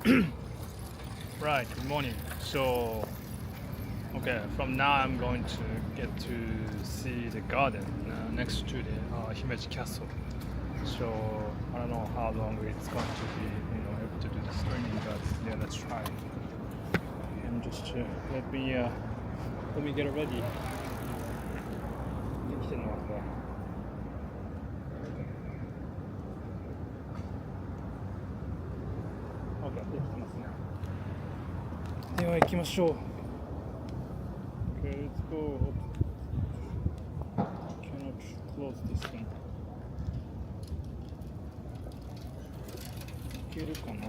Right, good morning. So, okay, from now I'm going to get to see the garden next to the Himeji castle. So, I don't know how long it's going to be, able to do the streaming, but yeah, let's try. And just let me get ready. Okay, できてますね。では行きましょう。Okay, let's go. Cannot close this one. いけるかな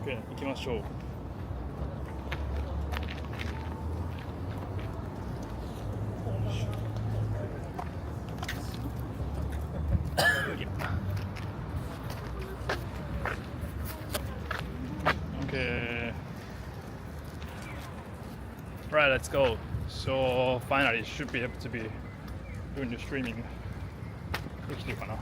？Okay, 行きましょう。Okay. Right, let's go. So finally, should be able to be doing the streaming. できてるかな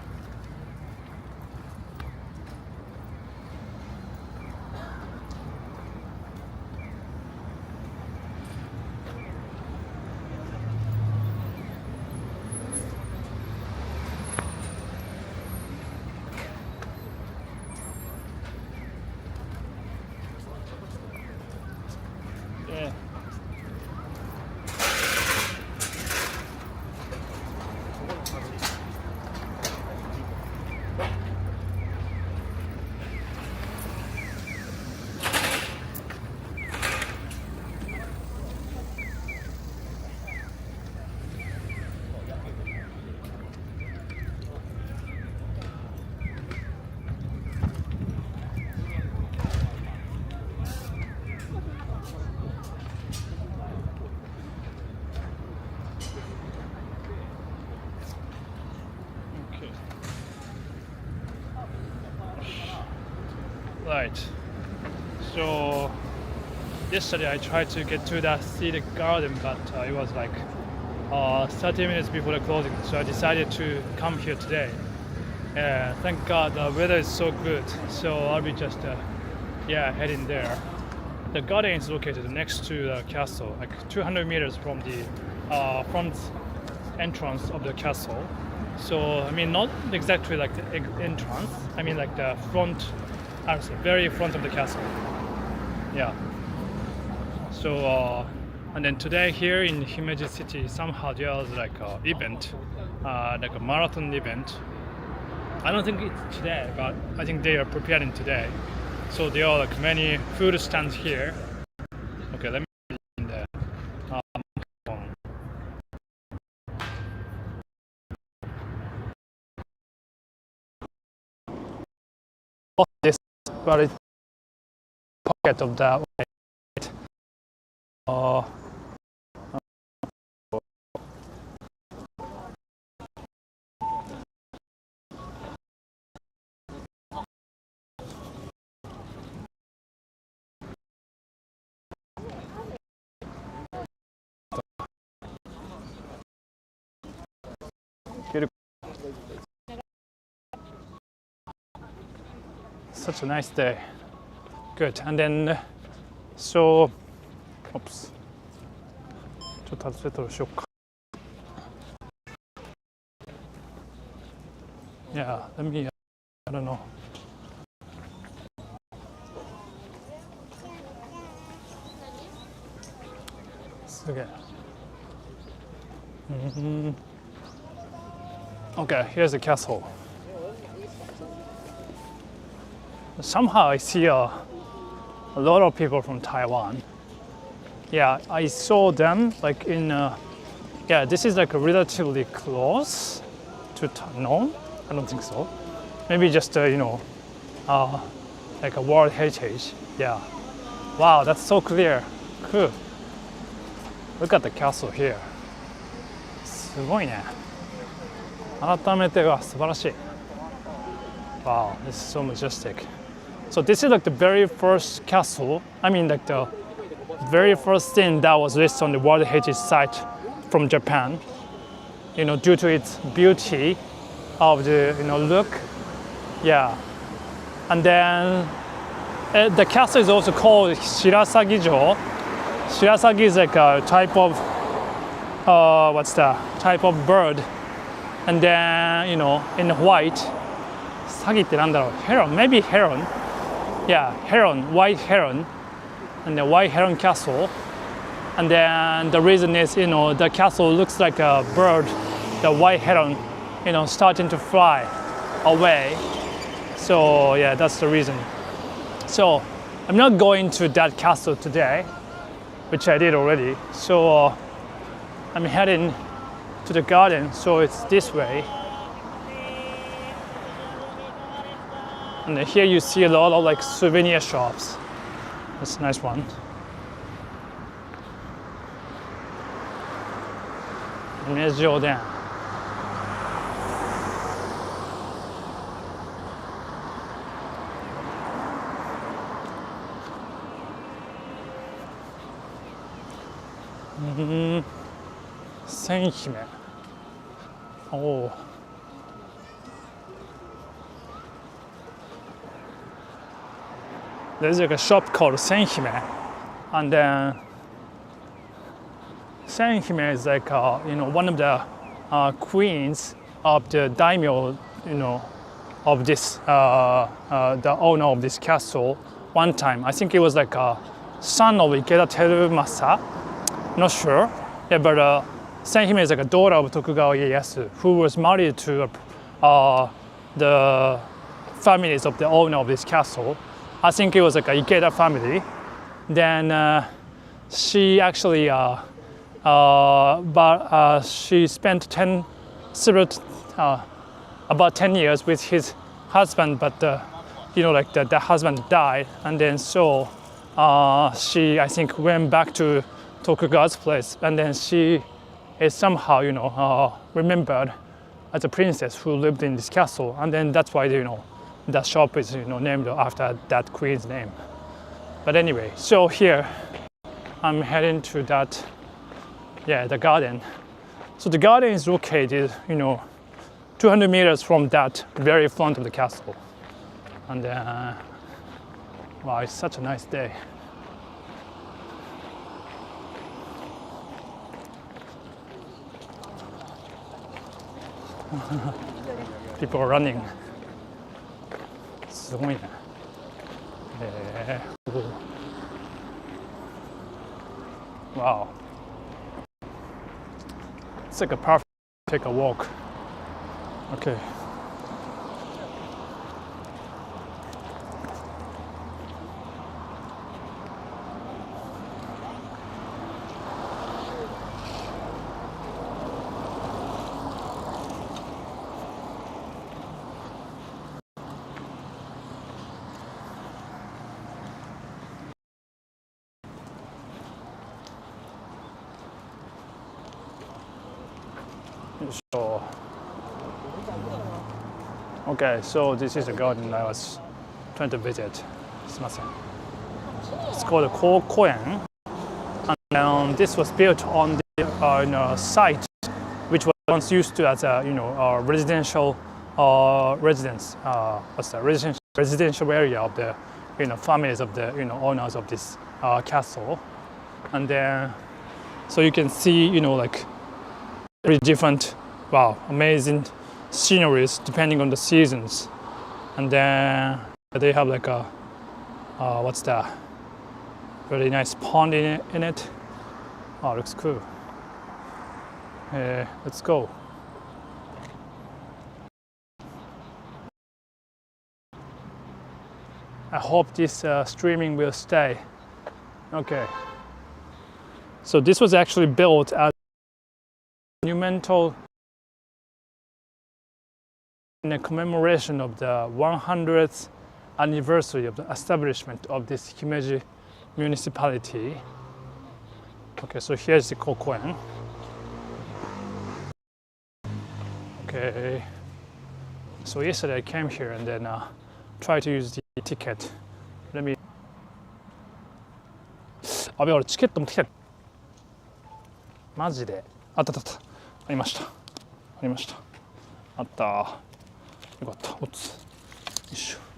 ？Yeah. Right. So yesterday I tried to get to see the garden, but it was like 30 minutes before the closing. So I decided to come here today. Thank God the weather is so good. So I'll be just heading there. The garden is located next to the castle, like 200 meters from the front entrance of the castle. So I mean, not exactly like the entrance. I mean like the front. Very front of the castle. Yeah. So and then today here in Himeji city, somehow there was like a event, like a marathon event. I don't think it's today, but I think they are preparing today. So there are like many food stands here. Okay, let me in the this. But it's pocket of that white. Such a nice day. Good. And then, so, oops. ちょっと外れたらしようか。Yeah, let me, I don't know. Okay. Okay, here's the castle. Somehow I see a lot of people from Taiwan. Yeah, I saw them like in, this is like relatively close to no, I don't think so. maybe just like a World Heritage. Yeah. Wow, that's so clear. Cool. Look at the castle here. すごいね。改めては素晴らしい。Wow, this is so majestic. So this is like the very first castle. I mean, like the very first thing that was listed on the World Heritage site from Japan. Due to its beauty of the look. Yeah. And then the castle is also called Shirasagi-jo. Shirasagi is like a type of type of bird. And then in white, Sagi ってなんだろう? Heron, maybe heron. Yeah, heron, white heron, and the white heron castle. And then the reason is the castle looks like a bird, the white heron, starting to fly away. So yeah, that's the reason. So I'm not going to that castle today, which I did already. So I'm heading to the garden. So it's this way. And here you see a lot of like souvenir shops. That's a nice one. Himeji Oden. Senhime. Oh. There's like a shop called Senhime, and then Senhime is like one of the queens of the daimyo, of this the owner of this castle. One time, I think it was like a son of Ikeda Terumasa. Not sure. Yeah, but Senhime is like a daughter of Tokugawa Ieyasu, who was married to the families of the owner of this castle. I think it was like a Ikeda family. Then she actually, she spent about 10 years with his husband, but the husband died, and then so she, I think, went back to Tokugawa's place, and then she is somehow, remembered as a princess who lived in this castle, and then that's why that shop is named after that queen's name. But anyway, so here I'm heading to that, the garden. So the garden is located 200 meters from that very front of the castle. And wow, it's such a nice day. People are running. すごいね。Wow. It's like a perfect take a walk. Okay. So, okay, so this is the garden I was trying to visit. It's called Koukoen, and this was built on the site which was once used to as a residential residence. Residential area of the families of the owners of this castle, and then so you can see like very different, wow, amazing sceneries depending on the seasons. And then they have like a very nice pond in it. Oh, looks cool. Let's go. I hope this streaming will stay. Okay. So this was actually built as monumental in a commemoration of the 100th anniversary of the establishment of this Himeji municipality. Okay, so here's the Koukoen. Okay, so yesterday I came here and then tried to use the ticket. Let me. あべ、俺チケット持ってきた。マジで。あったあった。ありました。ありました。あった。よかった。おつ。よいしょ。